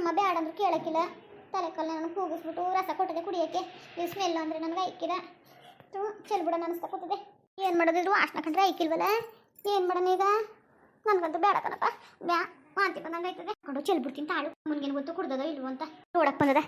ಅಮ್ಮ ಬೇಡ ಅಂದ್ರು ಕೇಳಕ್ಕಿಲ್ಲ. ತಲೆ ಕಲ್ಲ ನನಗೆ ಕೂಗಿಸ್ಬಿಟ್ಟು ರಸ ಕೊಟ್ಟದೆ ಕುಡಿಯೋಕ್ಕೆ. ಇದು ಸ್ಮೆಲ್ ಅಂದರೆ ನನಗೆ ಐಕಿಲ್ಲ. ಚೆಲ್ಬಿಡೋಣ ಅನಿಸ್ತಾ ಕೂತದೆ. ಏನು ಮಾಡೋದಿದ್ರು ವಾಸನ ಕಂಡ್ರೆ ಐಕಿಲ್ವಲ್ಲ. ಏನು ಮಾಡೋಣ ಈಗ? ನನಗಂತೂ ಬೇಡ ಕಣಪ್ಪ. ವಾಂತಿ ಬಂದಂಗೆ ಆಯ್ತದೆ. ಕೊಂಡು ಚೆಲ್ಬಿಡ್ತೀನಿ ತಾಳು. ಮುನ್ಗೇನು ಗೊತ್ತು ಕುಡ್ದದೋ ಇಲ್ವೋ ಅಂತ ನೋಡಕ್ಕೆ ಬಂದದ.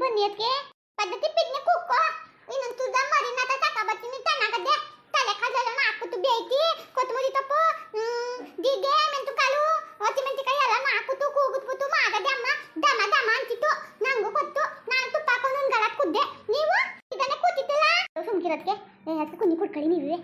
ಬನ್ನಿ ಅದಕ್ಕೆ ಪದ್ಧತಿ ಪಿಡ್ನೆ ಕುಕ್ಕೋ ಇನ್ನೊಂದು ತುದ ಮರಿನ ತಕ ಬರ್ತೀನಿ ತಣ್ಣಗದ್ದೆ ತಲೆ ಕಾಲೆಲ್ಲ ಹಾಕುತ್ತು ಬೇಯ್ತಿ ಕೊತ್ತಂಬರಿ ತಪ್ಪು ಜಿಗೆ ಮೆಂತು ಕಾಳು ಒತ್ತಿ ಮೆಂತಿಕಾಯಿ ಎಲ್ಲ ಹಾಕುತ್ತು ಕೂಗುತ್ಬಿಟ್ಟು ಮಾಡದೆ ಅಮ್ಮ ದಮ ದಮ ಅಂತಿತ್ತು. ನಂಗೂ ಗೊತ್ತು. ನಾನು ತುಪ್ಪ ಹಾಕೊಂಡು ಒಂದು ಗಳಕ್ಕೆ ಕುದ್ದೆ. ನೀವು ಇದನ್ನೇ ಕೂತಿತ್ತಲ್ಲ ಸುಮ್ಕಿರೋದಕ್ಕೆ ಅದಕ್ಕೆ ಕುಂದಿ ಕುಡ್ಕೊಳ್ಳಿ. ನೀವೇ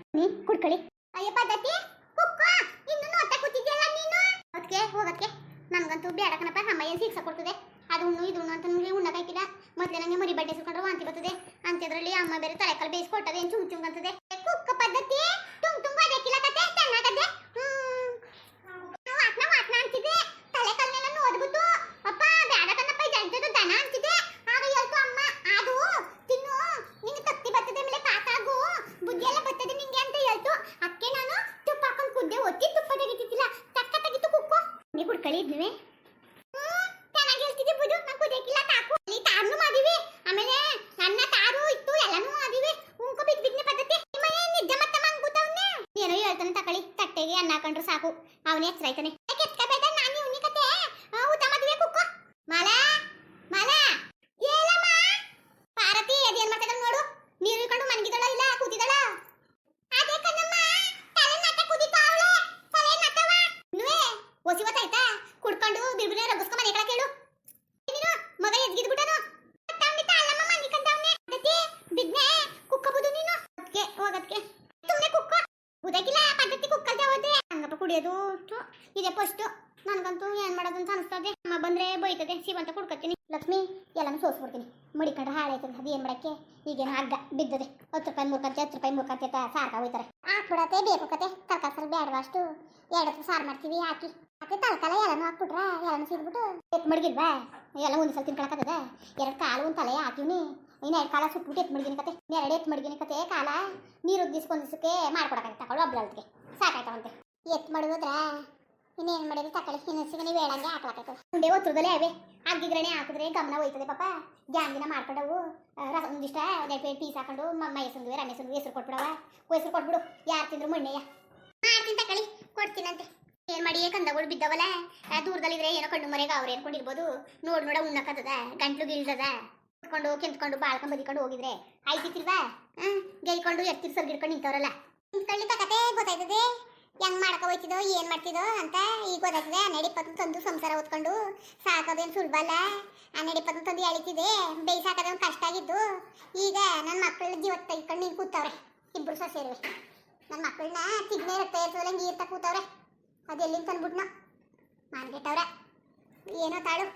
ಕುಡ್ಕೊಳ್ಳಿ. ಅಯ್ಯ ಪದ್ಧತಿ ಕುಕ್ಕೋ ಇನ್ನು ನೋಡ್ತಾ ಕೂತಿದ್ಯಲ್ಲ ನೀನು. ಅದಕ್ಕೆ ಹೋಗಕ್ಕೆ ನನಗಂತೂ ಬೇಡ ಕಣಪ್ಪ. ಅಮ್ಮ ಏನು ಶಿಕ್ಷೆ ಕೊಡ್ತದೆ. ಅದು ಉಣ್ಣು ಇದು ಉಣ್ಣು ಅಂತ ನನಗೆ ಉಣ್ಣಕ್ಕಾಗಿಲ್ಲ. ಮೊದಲೇ ನನಗೆ ಮರಿ ಬಡ್ಡೆ ಸುಕೊಂಡ್ರೆ ವಾಂತಿ ಬರ್ತದೆ. ಅಂತ್ಯದ್ರಲ್ಲಿ ಅಮ್ಮ ಬೇರೆ ತಲೆಕಾಲು ಬೇಯಿಸ್ಕೊಟ್ಟದೆ. ಏನು ಚುಮ್ ಚುಮ್ ಅಂತದೆ. ಕುಕ್ಕ ಪದ್ಧತಿ ತುಂಗ್ ತುಂಬ ಅದಕ್ಕಿಲ್ಲ ಕತೆ ಚೆನ್ನಾಗದೆ. ವಾಸನ ವಾಸನ ಅಂತಿದೆ. ತಲೆಕಾಲನ್ನೆಲ್ಲ ನೋಡ್ಬಿಟ್ಟು ಅಪ್ಪ ಬೇಡ ಕಣಪ್ಪ ಇದು ದನ ಅಂತಿದೆ. ಆಗ ಹೇಳ್ತು ಅಮ್ಮ ಅದು ತಿನ್ನು ನಿಂಗೆ ತತ್ತಿ ಬರ್ತದೆ ಮೇಲೆ ಕಾಕಾಗು ಬುದ್ಧಿ ಎಲ್ಲ ಬರ್ತದೆ ನಿಂಗೆ ಅಂತ ಹೇಳ್ತು. ಅದಕ್ಕೆ ನಾನು ತುಪ್ಪ ಹಾಕೊಂಡು ಕುದ್ದೆ ಒತ್ತಿ ತುಪ್ಪ ತೆಗಿತಿದ್ದಿಲ್ಲ. ತಕ್ಕ ತೆಗಿತು ಕುಕ್ಕು. ನೀವು ಕುಡ್ಕೊಳ್ಳಿ ಇದ್ವಿ ಅನ್ನ ಹಾಕೊಂಡ್ರೆ ಸಾಕು. ಅವನೇ ಹೆಸರಾಯ್ತಾನೆ. ನಾನು ಇವನಿ ಕತೆ ಊಟ ಮದುವೆ ಕುಕ್ಕೋ ಮಾಲ ಮಾಲ ಏಲಮ್ಮ ಪಾರತಿ ಅದೇನ್ ಮಾಡ್ತಾಗ ನೋಡು. ನೀರು ಇಟ್ಕೊಂಡು ಮನ್ಗಿದಳ ಇಲ್ಲ ಕೂತಿದಳ. ಅದೇ ಕಣ್ಣಮ್ಮ ತಲೆ ನಟ ಕುದಿತಾವಳೆ. ತಲೆ ನಟವ ನುವೆ ಒಸಿವತ್ತಾಯ್ತಾ ಕುಡ್ಕೊಂಡು ಬಿರ್ಬಿನೆ ರಗಸ್ಕೊ ಮನೆ ಕಳ ಕೇಳು. ನೀನು ಮಗ ಎದ್ಗಿದ್ ಬಿಟ್ಟನು ತಮ್ಮಿತ ಅಲ್ಲಮ್ಮ ಮನಿ ಕಂದವನೆ ಅದಕ್ಕೆ ಬಿದ್ನೆ ಕುಕ್ಕಬಹುದು ನೀನು. ಅದಕ್ಕೆ ಹೋಗದಕ್ಕೆ ಸುಮ್ಮನೆ ಕುಕ್ಕೋ ಬುದಕಿಲ್ಲ ಪದ್ಧತಿ ಕುಕ್ಕಲ್ದೆ ಹೋದ್ರೆ ಹಂಗಪ್ಪ ಕುಡಿಯೋದು ಇದೆ ಫಸ್ಟ್. ನನಗಂತೂ ಏನು ಮಾಡೋದು ಅಂತ ಅನಿಸ್ತದೆ. ಅಮ್ಮ ಬಂದರೆ ಬೈತದೆ. ಸಿವಂತ ಕುಡ್ಕೊತೀನಿ. ಲಕ್ಷ್ಮಿ ಎಲ್ಲನೂ ಸೋಸ್ಬಿಡ್ತೀನಿ. ಮಡಿಕಂಡು ಹಾಳಾಯ್ತದೆ. ಅದು ಏನು ಮಾಡೋಕ್ಕೆ ಈಗೇನು ಹಗ್ಗ ಬಿದ್ದದೆ. 10 ರೂಪಾಯಿ ಮೂರ್ಕಂತೆ 10 ರೂಪಾಯಿ ಮೂರ್ಕಂತೆ ಸಾರ್ಕ ಹೋಯ್ತಾರೆ. ಹಾಕ್ಬಿಡತ್ತೆ ಬೇಕು ಕತೆ. ತರಕಾರಿ ಸಾರು ಬೇಡವಾ ಅಷ್ಟು 2 ಹೊತ್ತು ಸಾರು ಮಾಡ್ತೀವಿ ಹಾಕಿ ಮತ್ತೆ ತರಕಾಲ ಎಲ್ಲನೂ ಹಾಕ್ಬಿಟ್ರೆ ಎಲ್ಲನೂ ಸಿದ್ಬಿಟ್ಟು ಎತ್ತು ಮಡಗಿಲ್ವಾ ಎಲ್ಲ ಒಂದು ಸಲ ತಿನ್ಕೊಳಕತ್ತದ. 2 ಕಾಲು ಒಂದು ತಲೆ ಹಾಕಿವ್ನಿ. ಇನ್ನು 2 ಕಾಲ ಸುಟ್ಬಿಟ್ಟು ಎತ್ತು ಮಡಗಿನ ಕತೆ. 2 ಎತ್ತು ಮಡಗಿನ ಕತೆ ಕಾಲ ನೀರು ದಿಸ್ಕೊಂದಿಸಕ್ಕೆ ಮಾಡ್ಕೊಡಕ್ಕೆ ತಗೊಳ್ಳು ಒಬ್ಳಲ್ಗೆ ಸಾಕಾಯ್ತವಂತೆ. ಎತ್ತು ಮಡಗಿದ್ರೆ ಇನ್ನೇನು ಮಾಡಿದ್ರೆ ತಕೊಳ್ಳಿ. ಇನ್ನೊಂದ್ಸಿಗೆ ನೀವು ಹೇಳಂಗೆ ಹಾಕ್ಲಾಕೈತದೆ. ಮುಂದೆ ಒತ್ತರದಲ್ಲೇ ಅವೇ ಆಗಿದ್ರೇ ಹಾಕಿದ್ರೆ ಗಮನ ಹೋಯ್ತದೆ ಪಾಪ. ಜಾಂಗಿನ ಮಾಡ್ಕೊಂಡವು ರಸ ಒಂದಿಷ್ಟ 2 ಪೀಸ್ ಹಾಕೊಂಡು ಮೈಸಂದುವೆ ರಮೇಶಂದು ಹೆಸರು ಕೊಟ್ಬಿಡವ. ಹೆಸರು ಕೊಟ್ಬಿಡು. ಯಾರು ತಿಂದ್ರು ಮಣ್ಣೆಯ ಮಾಡ್ತೀನಿ ತಕೊಳ್ಳಿ ಕೊಡ್ತೀನಂತೆ. ಏನು ಮಾಡಿ ಕಂದಗಳು ಬಿದ್ದವಲ್ಲ ದೂರದಲ್ಲಿದ್ರೆ ಏನೋ ಕಣ್ಣು ಮರೆಗೆ ಅವ್ರು ಏನ್ಕೊಂಡಿರ್ಬೋದು. ನೋಡ ಉಣ್ಣಕ್ಕದ ಗಂಟ್ಲು ಗಿಳ್ದದ ಕುತ್ಕೊಂಡು ಕೆಂತ್ಕೊಂಡು ಬಾಳ್ಕೊಂಡು ಬದಿಕೊಂಡು ಹೋಗಿದ್ರೆ ಆಯ್ತಿಲ್ವಾ. ಗೈಕೊಂಡು ಎತ್ತಿರ್ ಸರ್ಗಿಡ್ಕೊಂಡು ನಿಂತವ್ರಲ್ಲ ನಿಂತ್ಕೊಳ್ಳಿ ತಕತೆ ಗೊತ್ತಾಯ್ತದೆ. ಹೆಂಗ್ ಮಾಡಕ ಹೋಯ್ತಿದೋ ಏನು ಮಾಡ್ತಿದೋ ಅಂತ ಈಗ ಗೊತ್ತಾಗ್ತದೆ. 12 ತಂದು ಸಂಸಾರ ಓದ್ಕೊಂಡು ಸಾಕೋದೇನು ಸುಲಭ ಅಲ್ಲ. 12 ತಂದು ಎಳಿತಿದೆ ಬೇಯಿಸಾಕೋದೇ ಒಂದು ಕಷ್ಟ ಆಗಿದ್ದು. ಈಗ ನನ್ನ ಮಕ್ಕಳನ್ನ ಜೀವ ತೆಗಿಕೊಂಡು ನೀನು ಕೂತವ್ರೆ. ಇಬ್ಬರು ಸೊಸೆರುವೆ ನನ್ನ ಮಕ್ಕಳನ್ನ ತಿಗ್ನೆ ರಕ್ತ ಇರ್ತದಲ್ಲ ನೀರು ತ ಕೂತವ್ರೆ. ಅದೆಲ್ಲಿಂದ ತಂದ್ಬಿಟ್ನ ಮಾನ್ಗೆಟ್ಟವ್ರೆ. ಏನೋ ತಾಳು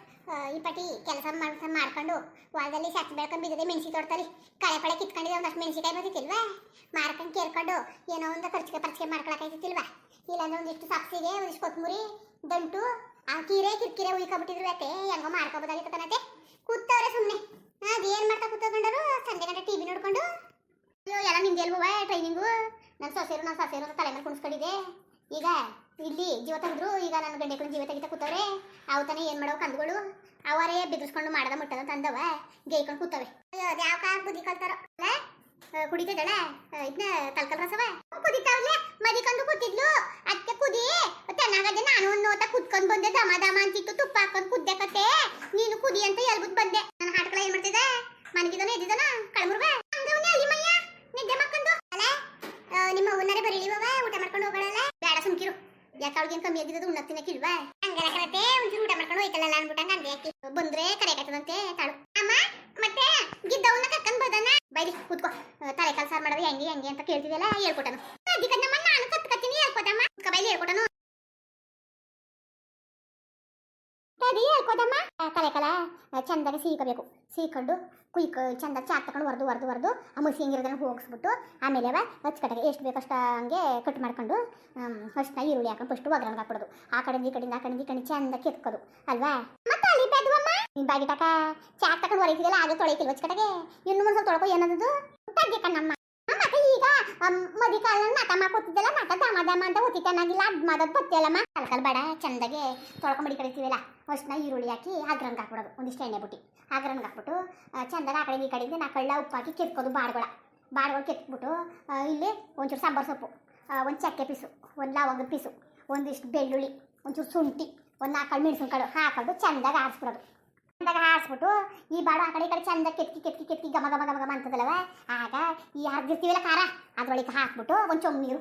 ಈ ಪಟಿ ಕೆಲಸ ಮಾಡ್ಕೊಂಡು ಹೊಲದಲ್ಲಿ ಸತ್ತು ಬೆಳ್ಕೊಂಡು ಬಿದ್ದದೆ. ಮೆಣಸಿ ತೋಡ್ತಾರೆ ಕಳೆ ಪಳೆ ಕಿತ್ಕೊಂಡಿದ್ದೆ. ಒಂದಷ್ಟು ಮೆಣಸಿಕಾಯಿ ಬರ್ತಿತ್ತಿಲ್ವಾ ಮಾರ್ಕೊಂಡು ಕೇರ್ಕೊಂಡು ಏನೋ ಒಂದು ಖರ್ಚಿಗೆ ಮಾಡ್ಕೊಳಕೈತಿಲ್ವಾ. ಇಲ್ಲಾಂದ್ರೆ ಒಂದಿಷ್ಟು ಸಬ್ಸಿಗೆ ಒಂದಿಷ್ಟು ಕೊತ್ತಂಬರಿ ದಂಟು ಆ ಕಿರ್ಕಿರೆ ಉಯ್ಕೊಬಿಟ್ಟಿದ್ರು. ಯಾಕೆ ಹೆಂಗೋ ಮಾಡ್ಕೊಬೋದಾಗಿತ್ತು ಕಣತೆ. ಕೂತವ್ರೆ ಸುಮ್ಮನೆ. ಅದೇನು ಮಾಡ್ತಾ ಕೂತ್ಕೊಂಡರು ಸಂಜೆ ಗಂಟೆ ಟಿವಿ ನೋಡ್ಕೊಂಡು. ಎಲ್ಲ ನಿಂದೆ ಅಲ್ವಾ ಟ್ರೈನಿಂಗು. ನನ್ನ ಸೊಸೆರು ತಲೆ ಮೇಲೆ ಕುಣಿಸ್ಕೊಂಡಿದ್ದೆ. ಈಗ ಇಲ್ಲಿ ಜೀವ ತೆಗೆದ್ರು. ಈಗ ನನ್ನ ಗಂಡೆಗಳು ಜೀವ ತೆಗಿತಾ ಕೂತವ್ರೆ. ಅವು ತಾನೇ ಏನು ಮಾಡೋ ಕಂದುಗಳು ಅವರೇ ಬಿದ್ರಿಸ್ಕೊಂಡು ಮಾಡದ ಮುಟ್ಟದ ತಂದವ ಗೈಕೊಂಡು ಕೂತವೆ. ಯಾವ ಕಾಲ ಬುದ್ಧಿ ಕಲ್ತಾರೋ ಕುಡಿತದಳ ಇದನ್ನ ತಲ್ಕಲ್ ರಸವ ಕುದಿತಾವ್ಲೆ ಮದಿಕೊಂಡು ಕೂತಿದ್ಲು. ಅದಕ್ಕೆ ಕುದಿ ಚೆನ್ನಾಗದೆ. ನಾನು ಒಂದು ನೋಟ ಕುತ್ಕೊಂಡು ಬಂದೆ. ದಮ ದಮ ಅಂತಿತ್ತು. ತುಪ್ಪ ಹಾಕೊಂಡು ಕುದ್ದೆ ಕತೆ. ನೀನು ಕುದಿ ಅಂತ ಹೇಳ್ಬಿಟ್ಟು ಬಂದೆ. ನನ್ನ ಹಾಟ್ಗಳ ಏನ್ ಮಾಡ್ತಿದ್ದೆ ಮನಗಿದನ ಎದ್ದಿದನ ಕಳಮುರ್ವ ಅಲ್ಲಿ ಮಯ್ಯ ನಿದ್ದೆ ಮಾಡ್ಕೊಂಡು ಅಲ್ಲ ನಿಮ್ಮ ಅವನಾರೇ ಬರೀಲಿವ ಊಟ ಮಾಡ್ಕೊಂಡು ಹೋಗೋಳಲ್ಲ. ಬೇಡ ಸುಮ್ಕಿರು. ಯಾಕೆ ಅವ್ಳಿಗೇನು ಕಮ್ಮಿ ಆಗಿದ್ದು ಉಣ್ಣಕ್ತಿನಕ್ಕಿಲ್ವಾ. ಹಂಗೆಲ್ಲ ಕರತೆ ಒಂಚೂರು ಊಟ ಮಾಡ್ಕೊಂಡು ಹೋಯ್ತಲ್ಲ ಅನ್ಬಿಟ್ಟಂಗ ಅಂದೆ. ಯಾಕೆ ಬಂದ್ರೆ ಕರೆಯಕತ್ತದಂತೆ ತಾಳು. ಅಮ್ಮ ಮತ್ತೆ ಗಿದ್ದವನ್ನ ಕರ್ಕೊಂಡ್ ಬದನ ಬೈಲಿ ಕೂತ್ಕೋ. ತಲೆ ಕಾಲು ಸಾರು ಮಾಡೋದು ಹೆಂಗೆ ಅಂತ ಕೇಳ್ತಿದ್ದಲ್ಲ ಹೇಳ್ಕೊಟ್ಟನು. ಅದಕ್ಕಮ್ಮ ನಾನು ಕತ್ಕತ್ತೀನಿ ಹೇಳ್ಕೊಟ್ಟಮ್ಮ. ಬೈಲಿ ಹೇಳ್ಕೊಟ್ಟನು. ಹೇಳ್ಕೊಟ್ಟಮ್ಮ ಕಲೆ ಚಂದಾಗಿ ಸೀಕಬೇಕು. ಸೀಕೊಂಡು ಚಂದ ಚಾಕ್ ತಗೊಂಡು ಹೊರದು ಆ ಮಸಿ ಹಿಂಗಿರೋದನ್ನ ಹೋಗಿಸ್ಬಿಟ್ಟು ಆಮೇಲೆ ಅಚ್ಚಕಟ್ಟಿಗೆ ಎಷ್ಟು ಬೇಕಷ್ಟ ಹಂಗೆ ಕಟ್ ಮಾಡ್ಕೊಂಡು ಅಷ್ಟನ್ನ ಈರುಳ್ಳಿ ಹಾಕೊಂಡು ಫಸ್ಟ್ ಒಗ್ಗರಣೆ ಹಾಕ್ಬಿಡೋದು. ಆ ಕಡೆಯಿಂದ ಈ ಕಡೆಯಿಂದ ಚಂದ ಕೆತ್ಕೋದು ಅಲ್ವಾ. ಮತ್ತೆ ಅಲ್ಲಿ ಬೆದ್ವಮ್ಮ ನಿನ್ ಬಾಗಿ ತಕ ಚಾಕ್ ತಗೊಂಡು ಹೊರೈತಿದಲ್ಲ ಆಗ ತೊಳಕಿಲ್ವ ಅಚ್ಚಕಟ್ಟಿಗೆ ಇನ್ನು ಮುಂದೆ ಸ್ವಲ್ಪ ತೊಳ್ಕೊ ಏನದು ತಗ್ಗೆ ಕಣ್ಣಮ್ಮ. ಮತ್ತೆ ಈಗ ಮದಿ ಕಾಲ ನಟ ಮಾಡ್ಕೊತಿದ್ದಲ್ಲ ನಟ ದಮ ಅಂತ ಒತ್ತಿಟ್ಟನಾಗಿಲ್ಲ ಅದ್ ಮಾಡೋದು ಬತ್ತಿಯಲ್ಲಮ್ಮ. ಕಲ್ಕಲ್ ಬೇಡ ಚಂದಾಗೆ ತೊಳ್ಕೊಂಬಿಡಿ ಕಡಿತೀವಲ್ಲ ಅಷ್ಟನ್ನ ಈರುಳ್ಳಿ ಹಾಕಿ ಅಗ್ರನ್ಗೆ ಹಾಕ್ಬಿಡೋದು. ಒಂದಿಷ್ಟು ಎಣ್ಣೆ ಬಿಟ್ಟು ಅಗ್ರನ್ಗೆ ಹಾಕ್ಬಿಟ್ಟು ಚಂದಾಗ ಆ ಕಡೆ ಈ ಕಡೆಯಿಂದ ನಾಲ್ಕಳ್ಳ ಉಪ್ಪು ಹಾಕಿ ಕೆತ್ಕೋದು. ಬಾಡ್ಗಳು ಕೆತ್ಬಿಟ್ಟು ಇಲ್ಲಿ ಒಂಚೂರು ಸಾಂಬಾರು ಸೊಪ್ಪು, ಒಂದು ಚಕ್ಕೆ ಪೀಸು, ಒಂದು ಲವಂಗದ ಪೀಸು, ಒಂದಿಷ್ಟು ಬೆಳ್ಳುಳ್ಳಿ, ಒಂಚೂರು ಶುಂಠಿ, ಒಂದು 4 ಮೆಣಸಿನ್ಕಾಳು ಹಾಕೊಂಡು ಚಂದಾಗ ಆರಿಸ್ಬಿಡೋದು. ಚಂದಾಗ ಹಾರಿಸ್ಬಿಟ್ಟು ಈ ಬಾಡು ಆ ಕಡೆ ಈ ಕಡೆ ಚಂದ ಕೆತ್ತಿ ಗಮ ಅಂತದಲ್ಲವ. ಆಗ ಈ ಹರಿದಿರ್ತೀವಲ್ಲ ಖಾರ ಅದ್ರೊಳಗೆ ಹಾಕ್ಬಿಟ್ಟು ಒಂದು ಚೊಂಬು ನೀರು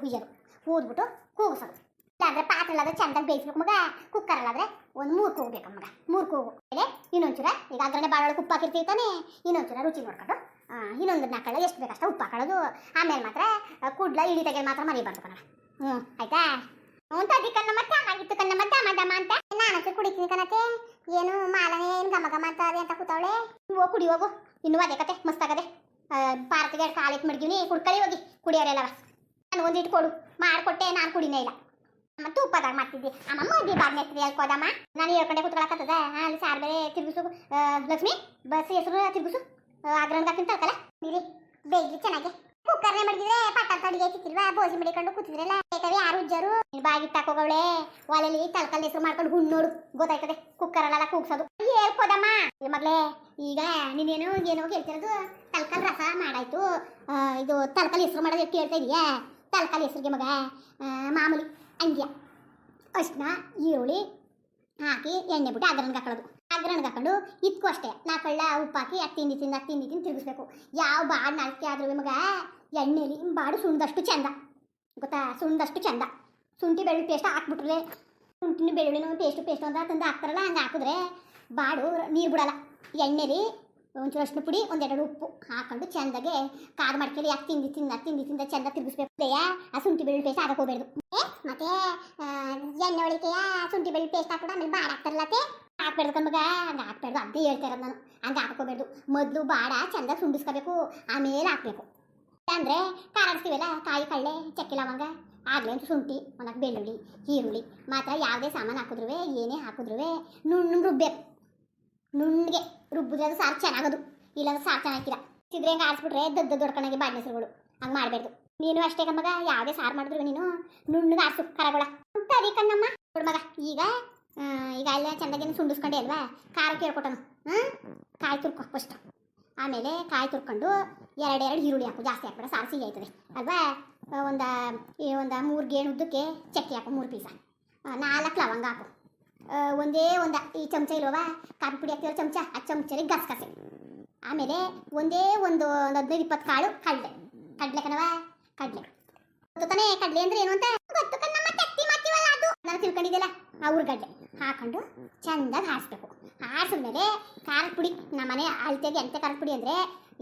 ಹೂದ್ಬಿಟ್ಟು ಕೂಗಿಸೋದು. ಇಲ್ಲಾಂದ್ರೆ ಪಾತ್ರೆಲ್ಲಾದ್ರೆ ಚಂದಾಗಿ ಬೇಯಿಸ್ಬೇಕು ಮಗ. ಕುಕ್ಕರಲ್ಲಾದ್ರೆ ಒಂದು 3 ಕೂಗು ಬೇಕು ಮಗ. 3 ಕೂಗು ಮೇಲೆ ಇನ್ನೊಂಚೂರ ಈಗ ಅದ್ರನ್ನೇ ಬಾಳೊಳಗೆ ಉಪ್ಪು ಹಾಕಿರ್ತೀವಿ ತಾನೆ, ಇನ್ನೊಂಚೂರ ರುಚಿ ನೋಡ್ಕೊಂಡು ಇನ್ನೊಂದು 4 ಎಷ್ಟು ಬೇಕಷ್ಟ ಉಪ್ಪು ಹಾಕೊಳ್ಳೋದು. ಆಮೇಲೆ ಮಾತ್ರ ಕೂಡ್ಲ ಇಳಿ ತೆಗೆದು ಮಾತ್ರ ಮರಿಬಾರ್ದು ಕಣ. ಆಯ್ತಾ. ತಡಿ ಕಣ್ಣಮ್ಮ ಚೆನ್ನಾಗಿತ್ತು ಕಣ್ಣಮ್ಮ ದಮ ಅಂತ ನಾನಂತೂ ಕುಡಿತೀನಿ ಕಣತೆ. ಏನು ಮಾಲನೆ ಏನು ಗಮ ಅಂತ ಅದೇ ಅಂತ ಕೂತಾವಳೆ. ಕುಡಿ ಹೋಗು. ಇನ್ನೂ ಅದೇ ಕತೆ ಮಸ್ತಾಗದೆ. ಪಾರ್ತಿಗೆ ಕಾಲಿಟ್ಟು ಮಡ್ಗಿವ್ನಿ ಕುಡ್ಕಳಿ ಹೋಗಿ ಕುಡಿಯೋರೆಲ್ಲವ. ನಾನು ಒಂದಿಟ್ಟು ಕೊಡು ಮಾಡಿಕೊಟ್ಟೆ, ನಾನು ಕುಡಿನೇ ಇಲ್ಲ. ಅಮ್ಮ ತುಪ್ಪದಾಗ ಮಾಡ್ತಿದ್ದೆ ಅಮ್ಮ ಮದಿ ಬಾದ್ನೆ ಹೇಳ್ಕೋದಮ್ಮ. ನಾನು ಹೇಳ್ಕೊಂಡೆ ಕೂತ್ಕೊಳಕತ್ತದ. ಅಲ್ಲಿ ಸಾರು ಬೇರೆ ತಿರುಗಿಸು ಲಕ್ಷ್ಮಿ ಬಸ್ ಹೆಸರು ತಿರುಗಿಸು ಅಗ್ರನ್ಗೆ ಹಾಕಿನ ತಳ್ಕಲ್ಲ ನೀರಿ ಬೇಯ್ಲಿ ಚೆನ್ನಾಗಿ. ಕುಕ್ಕರ್ನೇ ಮಡಗಿದ್ರೆ ಪಟ್ಟ ಅಡಿಗೆ ಐತಿಲ್ವಾ ಬೋಸಿ ಮಡಿಕೊಂಡು ಕೂತಿದ್ರಲ್ಲ ಬೇಕವೇ ಯಾರು ಉಜ್ಜರು. ಬಾಗಿ ತಕೋಗವಳೆ ಒಲೆಲಿ ತಳ್ಕಲ್ ಹೆಸರು ಮಾಡ್ಕೊಂಡು ಹುಣ್ಣೋಡು ಗೊತ್ತಾಯ್ತದೆ. ಕುಕ್ಕರಲ್ಲೆಲ್ಲ ಕೂಗ್ಸೋದು ಹೇಳ್ಕೋದಮ್ಮ. ಮಗ್ಲೇ ಈಗ ನೀನೇನು ಏನೋ ಹೇಳ್ತಿರೋದು ತಲ್ಕಲ್ ರಸ ಮಾಡಾಯ್ತು. ಇದು ತಲ್ಕಲ್ ಹೆಸರು ಮಾಡೋದು ಎಷ್ಟು ಹೇಳ್ತಾ ಇದೀಯಾ? ತಲ್ಕಲ್ ಹೆಸರಿಗೆ ಮಗ ಮಾಮೂಲಿ ಅಂಗ್ಯ ಅಷ್ಟನ್ನ ಈರುಳ್ಳಿ ಹಾಕಿ ಎಣ್ಣೆ ಬಿಟ್ಟು ಅಗ್ರನ್ಗೆ ಹಾಕೊಳ್ಳೋದು. ಅಗ್ರನ್ಗೆ ಹಾಕೊಂಡು ಇದ್ಕೂ ಅಷ್ಟೇ 4 ಕಳ್ಳ ಉಪ್ಪು ಹಾಕಿ ತಿಂದು ತಿರುಗಿಸ್ಬೇಕು. ಯಾವ ಬಾಡು ನಾಲ್ಕೆ ಆದ್ರೂ ಮಗ ಎಣ್ಣೆಲಿ ಬಾಡು ಸುಣ್ದಷ್ಟು ಚಂದ ಗೊತ್ತಾ. ಸುಣ್ದಷ್ಟು ಚಂದ. ಶುಂಠಿ ಬೆಳ್ಳುಳ್ಳಿ ಪೇಸ್ಟ್ ಹಾಕ್ಬಿಟ್ರೆ ಶುಂಠಿನ ಬೆಳ್ಳುಳ್ಳಿನೂ ಪೇಸ್ಟ್ ಅಂತ ತಂದು ಹಾಕ್ತಾರಲ್ಲ ಹಂಗೆ ಹಾಕಿದ್ರೆ ಬಾಡು ನೀರು ಬಿಡಲ್ಲ. ಎಣ್ಣೆಲಿ ಒಂಚೂರು ಅಷ್ಟು ಪುಡಿ 1-2 ಉಪ್ಪು ಹಾಕೊಂಡು ಚಂದಾಗೆ ಕಾದು ಮಾಡ್ಕೊಳ್ಳಿ. ಯಾಕೆ ತಿಂದು ಚಂದ ತಿರುಗಿಸ್ಬೇಕು. ಆ ಶುಂಠಿ ಬೆಳ್ಳುಳ್ಳಿ ಪೇಸ್ಟ್ ಹಾಕಕ್ಕೆ ಹೋಗ್ಬೇಡ್ದು. ಮತ್ತೆ ಎಣ್ಣೆ ಒಳಿಕೆಯ ಶುಂಠಿ ಬೆಳ್ಳುಳ್ಳಿ ಪೇಸ್ಟ್ ಹಾಕ್ಬಿಟ್ಟು ಆಮೇಲೆ ಬಾಡ ಹಾಕ್ತಾರಲ್ಲತ್ತೆ ಹಾಕ್ಬೇಡ್ದು ಕಣ್ಮಗ. ಹಂಗೆ ಹಾಕ್ಬೇಡ್ದು ಅದೇ ಹೇಳ್ತಾ ಇರೋದು ನಾನು. ಹಂಗೆ ಹಾಕೋಬೇಡ್ದು. ಮೊದಲು ಬಾಡ ಚಂದ ಸುಂಡಿಸ್ಕೋಬೇಕು ಆಮೇಲೆ ಹಾಕ್ಬೇಕು. ಅಂದರೆ ಕಾರಾಡಿಸ್ತೀವಲ್ಲ ಕಾಯಿ ಕಳ್ಳೆ ಚಕ್ಕೆ ಲವಂಗ ಆಗಲೇ ಅಂತ ಶುಂಠಿ ಒಂದಕ್ಕೆ ಬೆಳ್ಳುಳ್ಳಿ ಈರುಳ್ಳಿ ಮಾತ್ರ ಯಾವುದೇ ಸಾಮಾನು ಹಾಕಿದ್ರು ಏನೇ ಹಾಕಿದ್ರು ನುಣ್ಣಗೆ ರುಬ್ಬೇಕು. ನುಣ್ಣಗೆ ರುಬ್ಬಿದ್ರೆ ಅದು ಸಾರು ಚೆನ್ನಾಗೋದು. ಇಲ್ಲಾಂದ್ರೆ ಸಾರು ಚೆನ್ನಾಗಿಲ್ಲ. ತಿದ್ರೆ ಹೆಂಗೆ ಆರಿಸ್ಬಿಟ್ರೆ ದೊಡ್ಡಕಣಾಗಿ ಬಾಡಿನ ಹೆಸರುಗಳು ಹಂಗೆ ಮಾಡಬೇಡ್ದು. ನೀನು ಅಷ್ಟೇ ಕಮ್ಮಗ ಯಾವುದೇ ಸಾರು ಮಾಡಿದ್ರು ನೀನು ನುಣ್ಣಗೆ ಆರಿಸು ಕರಗಳ ಸರಿ ಕಣ್ಣಮ್ಮ. ಮಗ ಈಗ ಎಲ್ಲ ಚೆಂದಾಗಿ ಸುಂಡಿಸ್ಕೊಂಡೆ ಅಲ್ವಾ ಖಾರಕ್ಕೆ ಹೇಳ್ಕೊಟ್ಟನು. ಕಾಯಿ ತುರ್ಕೊ ಫಸ್ಟ್. ಆಮೇಲೆ ಕಾಯಿ ತುರ್ಕೊಂಡು 2 ಈರುಳ್ಳಿ ಹಾಕು. ಜಾಸ್ತಿ ಹಾಕ್ಬೇಡ ಸಾರು ಸಿಹಿ ಆಯ್ತದೆ ಅಲ್ವಾ. ಒಂದು 3 ಗೇಣು ಉದ್ದಕ್ಕೆ ಚಕ್ಕೆ ಹಾಕು 3 ಪೀಸ. 4 ಲವಂಗ ಹಾಕು. ಒಂದೇ ಈ ಚಮಚ ಇಲ್ವವ ಕಾಫಿ ಪುಡಿ ಹಾಕ್ತಿರೋ ಚಮಚ ಆ ಚಮಚಲ್ಲಿ ಗಸಗಸೆ. ಆಮೇಲೆ ಒಂದೇ ಒಂದು 15-20 ಕಾಳು ಕಡಲೆ ಕಣವ. ಕಡಲೆ ಗೊತ್ತಾನೆ. ಕಡಲೆ ಅಂದ್ರೆ ಏನು ಅಂತ ಗೊತ್ತು ಕಣ್ಣಮ್ಮ. ಚಟ್ನಿ ಮಾಡ್ತೀವಲ್ಲ ಅದು ನಾನು ತಿಳ್ಕೊಂಡಿದ್ದೆಲ್ಲ ಆ ಉರ್ಗಡ್ಡೆ ಹಾಕೊಂಡು ಚೆಂದಾಗಿ ಹಾರಿಸ್ಬೇಕು. ಹಾರಿಸಿದ್ಮೇಲೆ ಖಾರದ ಪುಡಿ ನಮ್ಮನೆ ಅಳತೆಗೆ ಎಂತ ಖಾರದ ಪುಡಿ ಅಂದರೆ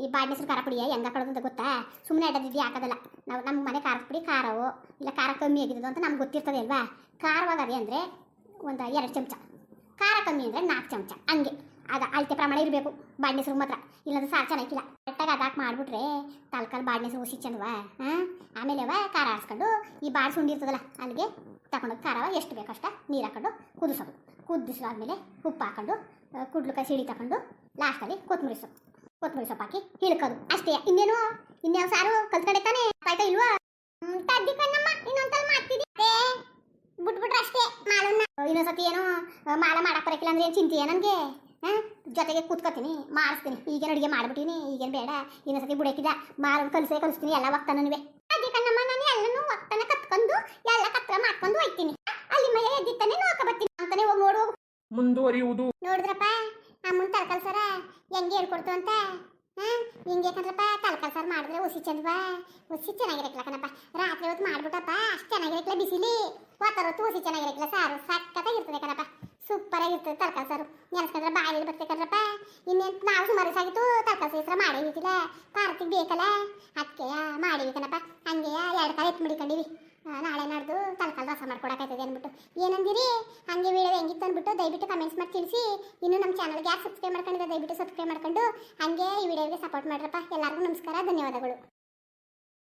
ಈ ಬಾಡಿನ ಹೆಸರು ಖಾರ ಪುಡಿಯ ಹೆಂಗೆ ಹಾಕೋದು ಅಂತ ಗೊತ್ತಾ. ಸುಮ್ಮನೆ ಅಡ್ಡದಿದ್ದಿ ಹಾಕೋದಲ್ಲ ನಾವು. ನಮ್ಮ ಮನೆ ಖಾರದ ಪುಡಿ ಖಾರವೋ ಇಲ್ಲ ಖಾರ ಕಮ್ಮಿ ಆಗಿದ್ದು ಅಂತ ನಮ್ಗೆ ಗೊತ್ತಿರ್ತದೆ ಅಲ್ವಾ. ಖಾರವಾಗದೆ ಅಂದರೆ ಒಂದು 2 ಚಮಚ, ಖಾರ ಕಮ್ಮಿ ಅಂದರೆ 4 ಚಮಚ ಹಂಗೆ. ಅದು ಅಳತೆ ಪ್ರಮಾಣ ಇರಬೇಕು ಬಾಡಿನ ಹೆಸರು ಮಾತ್ರ. ಇಲ್ಲಾಂದ್ರೆ ಸಾರು ಚೆನ್ನಾಗಿಲ್ಲ. ಕರೆಕ್ಟಾಗಿ ಅದಾಕೆ ಮಾಡಿಬಿಟ್ರೆ ತಲ್ಕಲ್ ಬಾಡಿನ ಹೆಸರು ಹುಸಿ ಚಂದವ. ಆಮೇಲೆ ಖಾರ ಹಾರಿಸ್ಕೊಂಡು ಈ ಬಾಡಿ ಸುಂಡಿರ್ತದಲ್ಲ ಅಲ್ಲಿಗೆ ತಗೊಂಡೋಗಿ ಖಾರವ ಎಷ್ಟು ಬೇಕಷ್ಟ ನೀರು ಹಾಕೊಂಡು ಕುದಿಸೋದು. ಕುದಿಸಿದಾದ್ಮೇಲೆ ಉಪ್ಪು ಹಾಕೊಂಡು ಕುಡ್ಲುಕಾಯಿ ಸಿಡಿ ತಗೊಂಡು ಲಾಸ್ಟಲ್ಲಿ ಕೊತ್ತಂಬರಿ ಸೊಪ್ಪು ಹಾಕಿ ಹಿಳ್ಕೋದು ಅಷ್ಟೇ. ಇನ್ಯಾವ ಸಾರು ಕಲ್ತ್ಕೊಂಡೆ ತಾನೆ ಆಯ್ತಾ ಇಲ್ವಾ? ತಡ್ಡಿ ಕಣ್ಣಮ್ಮ ಇನ್ನೊಂದ್ಸಲ ಮಾಡ್ತಿದ್ದೆ ಬಿಟ್ಬಿಟ್ರೆ ಅಷ್ಟೇ ಮಾಲನ್ನ. ಇನ್ನೊಂದ್ಸತಿ ಏನು ಮಾಲ ಮಾಡಕ್ಕೆ ಬರಕಿಲ್ಲ ಅಂದ್ರೆ ಏನು ಚಿಂತೆಯ ನನಗೆ. ಜೊತೆಗೆ ಕೂತ್ಕೋತೀನಿ ಮಾಡಿಸ್ತೀನಿ. ಈಗೇನು ಅಡುಗೆ ಮಾಡ್ಬಿಟ್ಟಿನಿ ಈಗೇನು ಬೇಡ. ಇನ್ನೊಂದ್ಸತಿ ಬುಡಕಿದ ಕಲಿಸ್ತೀನಿ ಎಲ್ಲ ಒಕ್ತಾನೂ. ಅದೇ ಕಣ್ಣಮ್ಮ ನಾನು ಎಲ್ಲನೂ ಒಕ್ತಾನ ಕತ್ಕೊಂಡು ಎಲ್ಲ ಕತ್ರ ಮಾಡ್ಕೊಂಡು ಹೋಗ್ತೀನಿ. ಅಲ್ಲಿ ಮೈಯ ಎದ್ದಿತ್ತಾನೆ ನೋಡ್ಕೊ ಬರ್ತೀನಿ ಅಂತಾನೆ ಹೋಗಿ ನೋಡು. ಮುಂದುವರಿಯುವುದು ನೋಡಿದ್ರಪ್ಪ ಅಮ್ಮನ ತರಕಾರಿ ಸಾರ ಹೆಂಗೆ ಹೇಳ್ಕೊಡ್ತು ಅಂತ. ಹಿಂಗೆ ಕಣ್ರಪ್ಪ ತರಕಾರಿ ಸಾರು ಮಾಡಿದ್ರೆ ಹುಸಿ ಚಂದವಾ. ಹುಸಿ ಚೆನ್ನಾಗಿರಕ್ಕಿಲ್ಲ ಕಣಪ್ಪ. ರಾತ್ರಿ ಹೊತ್ತು ಮಾಡ್ಬಿಟ್ಟಪ್ಪ ಅಷ್ಟು ಚೆನ್ನಾಗಿರಕ್ಕಿಲ್ಲ. ಬಿಸಿಲಿ ಹೊತ್ತು ಹುಸಿ ಚೆನ್ನಾಗಿರಕ್ಕಿಲ್ಲ. ಸಾರು ಸಕ್ಕತ್ತಾಗಿರ್ತದೆ ಕಣಪ್ಪ. ಸೂಪರ್ ಆಗಿರ್ತದೆ ತರಕಾರಿ ಸಾರು. ನೆನೆಸ್ಕೊಂಡ್ರೆ ಬಾಯಲ್ಲಿ ಬರ್ಬೇಕಂದ್ರಪ್ಪ. ಇನ್ನೇನು ನಾವು ಸುಮಾರು ಸಾಗಿತ್ತು ತರಕಾರಿ ಹೆಸರು ಮಾಡೇವಿಲ್ಲ. ಪಾರ್ಟಿಗೆ ಬೇಕಲ್ಲ ಅದಕ್ಕೆ ಮಾಡೀವಿ ಕಣಪ್ಪ. ಹಂಗೆ 2 ಕಾಯಿ ಎತ್ತು ಮಡಿಕೊಂಡಿವಿ. ನಾಳೆ ನಾಡ್ದು ತಲಕಾಲ್ ರಸ ಮಾಡ್ಕೊಡಕೈತದೆ ಅಂದ್ಬಿಟ್ಟು ಏನಂದಿರಿ. ಹಂಗೆ ವಿಡಿಯೋ ಹೆಂಗಿತ್ತು ಅಂದ್ಬಿಟ್ಟು ದಯವಿಟ್ಟು ಕಮೆಂಟ್ಸ್ ಮಾಡಿ ತಿಳಿಸಿ. ಇನ್ನು ನಮ್ಮ ಚಾನಲ್ಗೆ ಯಾರು ಸಬ್ಸ್ಕ್ರೈಬ್ ಮಾಡ್ಕೊಂಡಿದ್ರೆ ದಯವಿಟ್ಟು ಸಬ್ಸ್ಕ್ರೈಬ್ ಮಾಡ್ಕೊಂಡು ಹಂಗೆ ಈ ವಿಡಿಯೋಗೆ ಸಪೋರ್ಟ್ ಮಾಡ್ರಪ್ಪ. ಎಲ್ಲರಿಗೂ ನಮಸ್ಕಾರ, ಧನ್ಯವಾದಗಳು.